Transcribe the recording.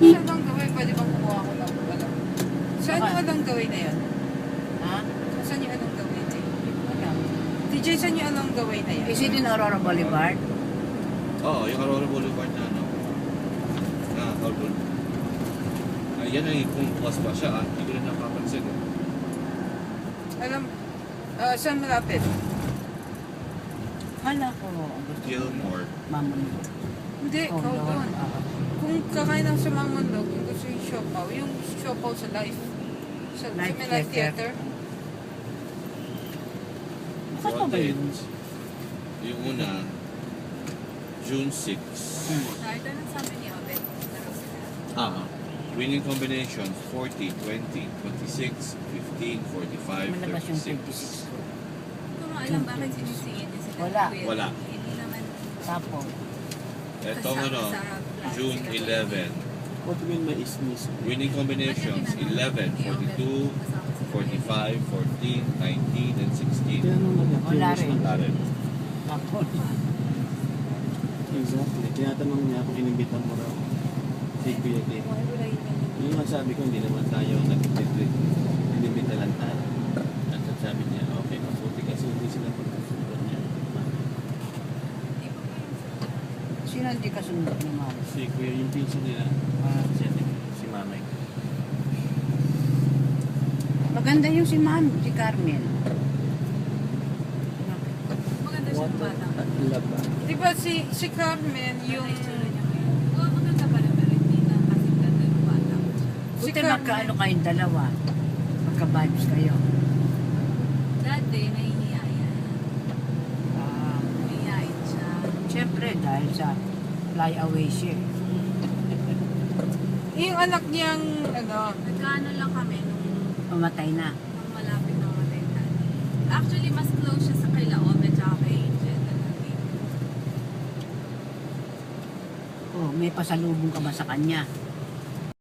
Saan ang gawin? Pwede bang kumuha ko ng ano? Saan yung anong gawin na yan? Ha? Saan yung anong gawin na yan? Wala. DJ, saan yung anong gawin na yan? Is it in Aurora Boulevard? Oo, yung Aurora Boulevard na ano. Na Carbon. Yan ay kung bukas pa siya, hindi ko na nakapansin. Alam, saan malapit? Hala ko. Gusto ko Gilmore. mamundok. Hindi, Oh, hold no. on. Kung kakain ng sumamundog, kung gusto yung siopaw, yung siopaw sa live. Sa Live may live theater. theater. Bukas pa ba yun? Yung una, June 6. Ito nang sabi ni Obet. Winning combinations 40, 20, 26, 15, 45, Malabas yung 36. 26 ko. Hindi ko alam bakit sinisingit niya sila. Wala. Kuya. Wala. Hindi naman Tapo. Etong ano, June 11. What do you mean may ismis? Winning combinations 11, 42, 45, 14, 19, and 16. Kaya nung Wala rin. Wala rin. Tapo. Exactly. Tinatanong niya kung inimbitan mo raw. Si Kuya Dave. Yung nga sabi ko, hindi naman tayo nag-treat. Inimbita lang tayo. At sabi niya, okay, mabuti kasi hindi sila pagkasunod niya. Sino hindi kasunod ni Mama? Si Kuya, yung pinsan nila, si Mamay. Maganda yung si Ma'am, si Carmen. Maganda siya ng bata. Laba. Di ba si Carmen, Yung yung... itsura niya ngayon. Oo, maganda pa rin pero hindi na kasi ganda ng bata ko siya. Si Buti Carmen. magkaano kayong dalawa. Magka-vibes kayo. Dati, nahihiya yan. Ah, Nahihiyain siya. Siyempre, dahil sa fly away siya. Yung anak niyang, ano, Nagkaano lang kami Pamatay na. nung malapit na matay na. Actually, mas close siya sa kay Obet at kay Angel. Oh, may pasalubong ka ba sa kanya?